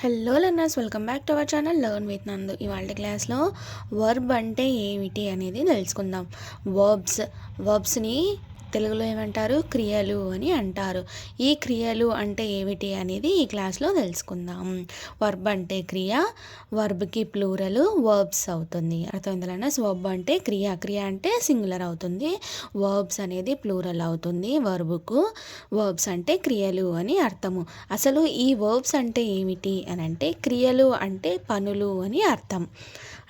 Hello learners, welcome back to our channel learn with నందు. ఇవాళ క్లాస్లో వర్బ్ అంటే ఏమిటి అనేది తెలుసుకుందాం. వర్బ్స్ని తెలుగులో ఏమంటారు? క్రియలు అని అంటారు. ఈ క్రియలు అంటే ఏమిటి అనేది ఈ క్లాస్లో తెలుసుకుందాం. వర్బ్ అంటే క్రియ, వర్బ్కి ప్లూరల్ వర్బ్స్ అవుతుంది. అర్థమైందా లర్నర్స్? వర్బ్ అంటే క్రియ అంటే సింగులర్ అవుతుంది, వర్బ్స్ అనేది ప్లూరల్ అవుతుంది వర్బ్కు. వర్బ్స్ అంటే క్రియలు అని అర్థము. అసలు ఈ వర్బ్స్ అంటే ఏమిటి అని అంటే క్రియలు అంటే పనులు అని అర్థం.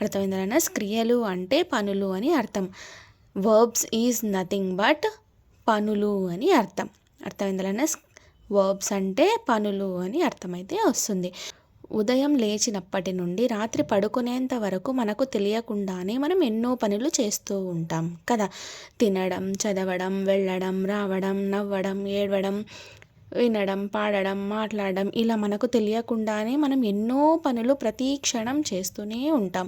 అర్థమైందా లర్నర్స్? క్రియలు అంటే పనులు అని అర్థం. వర్బ్స్ ఈజ్ నథింగ్ బట్ పనులు అని అర్థం. అర్థమైందా లర్నర్స్? వర్బ్స్ అంటే పనులు అని అర్థమైతే వస్తుంది. ఉదయం లేచినప్పటి నుండి రాత్రి పడుకునేంత వరకు మనకు తెలియకుండానే మనం ఎన్నో పనులు చేస్తూ ఉంటాం కదా. తినడం, చదవడం, వెళ్ళడం, రావడం, నవ్వడం, ఏడవడం, వినడం, పాడడం, మాట్లాడడం, ఇలా మనకు తెలియకుండానే మనం ఎన్నో పనులు ప్రతి క్షణం చేస్తూనే ఉంటాం.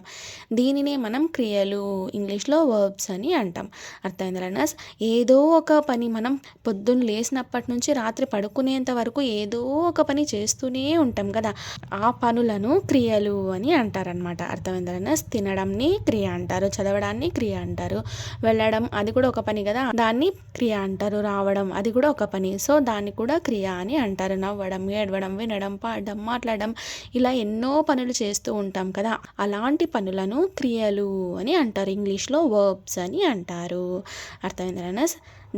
దీనినే మనం క్రియలు, ఇంగ్లీష్లో వర్బ్స్ అని అంటాం. అర్థమైందా లర్నర్స్? ఏదో ఒక పని మనం పొద్దున్న లేచినప్పటి నుంచి రాత్రి పడుకునేంత వరకు ఏదో ఒక పని చేస్తూనే ఉంటాం కదా. ఆ పనులను క్రియలు అని అంటారనమాట. అర్థమైందా లర్నర్స్? తినడంని క్రియ అంటారు, చదవడాన్ని క్రియ అంటారు, వెళ్ళడం అది కూడా ఒక పని కదా, దాన్ని క్రియ అంటారు, రావడం అది కూడా ఒక పని, సో దాన్ని కూడా క్రియ అని అంటారు. నవ్వడం, ఏడవడం, వినడం, పాడడం, మాట్లాడడం, ఇలా ఎన్నో పనులు చేస్తూ ఉంటాం కదా. అలాంటి పనులను క్రియలు అని అంటారు. ఇంగ్లీష్లో వర్బ్స్ అని అంటారు. అర్థమైందా?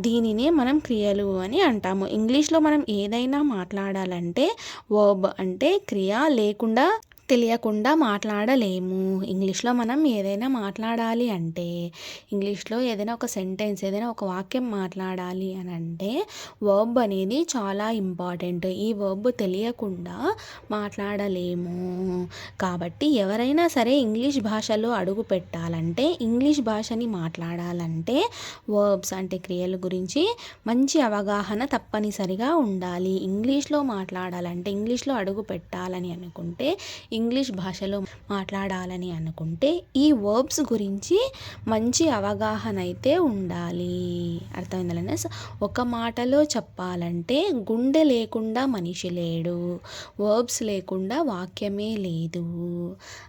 దీనినే మనం క్రియలు అని అంటాము. ఇంగ్లీష్లో మనం ఏదైనా మాట్లాడాలంటే వర్బ్ అంటే క్రియ లేకుండా తెలియకుండా మాట్లాడలేము. ఇంగ్లీష్లో మనం ఏదైనా మాట్లాడాలి అంటే, ఇంగ్లీష్లో ఏదైనా ఒక సెంటెన్స్, ఏదైనా ఒక వాక్యం మాట్లాడాలి అని అంటే వర్బ్ అనేది చాలా ఇంపార్టెంట్. ఈ వర్బ్ తెలియకుండా మాట్లాడలేము. కాబట్టి ఎవరైనా సరే ఇంగ్లీష్ భాషలో అడుగు పెట్టాలంటే, ఇంగ్లీష్ భాషని మాట్లాడాలంటే వర్బ్స్ అంటే క్రియల గురించి మంచి అవగాహన తప్పనిసరిగా ఉండాలి. ఇంగ్లీష్లో మాట్లాడాలంటే, ఇంగ్లీష్లో అడుగు పెట్టాలని అనుకుంటే, ఇంగ్లీష్ భాషలో మాట్లాడాలని అనుకుంటే ఈ వర్బ్స్ గురించి మంచి అవగాహన అయితే ఉండాలి. అర్థమైందా? ఒక మాటలో చెప్పాలంటే గుండె లేకుండా మనిషి లేడు, వర్బ్స్ లేకుండా వాక్యమే లేదు.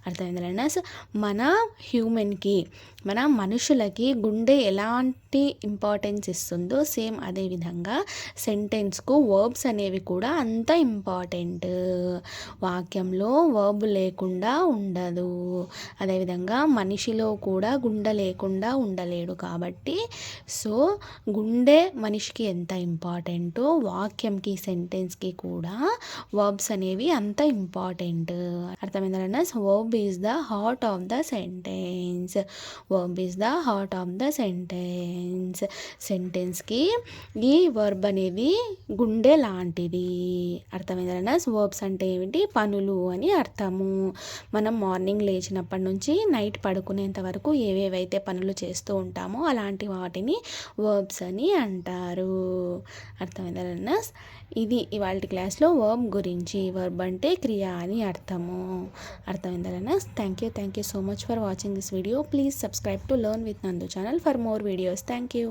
అర్థమైందా? మన హ్యూమన్కి, మన మనుషులకి గుండె ఎలాంటి ఇంపార్టెన్స్ ఇస్తుందో సేమ్ అదేవిధంగా సెంటెన్స్కు వర్బ్స్ అనేవి కూడా అంత ఇంపార్టెంట్. వాక్యంలో వర్బ్ లేకుండా ఉండదు. అదేవిధంగా మనిషిలో కూడా గుండె లేకుండా ఉండలేడు. కాబట్టి సో గుండె మనిషికి ఎంత ఇంపార్టెంటో వాక్యంకి, సెంటెన్స్కి కూడా వర్బ్స్ అనేవి అంత ఇంపార్టెంట్. అర్థమైందా? Verb is the heart of the sentence. Verb is the heart of the sentence. సెంటెన్స్కి ఈ వర్బ్ అనేది గుండె లాంటిది. అర్థమైందా? వర్బ్స్ అంటే ఏమిటి? పనులు అని అర్థము. మనం మార్నింగ్ లేచినప్పటి నుంచి నైట్ పడుకునేంత వరకు ఏవేవైతే పనులు చేస్తూ ఉంటామో అలాంటి వాటిని వర్బ్స్ అని అంటారు. అర్థమైందా లర్నర్స్? ఇది ఇవాళ క్లాస్లో వర్బ్ గురించి. వర్బ్ అంటే క్రియ అని అర్థము. అర్థమైందా learners? Thank you so much for watching this video. Please subscribe to learn with Nandu channel for more videos. Thank you.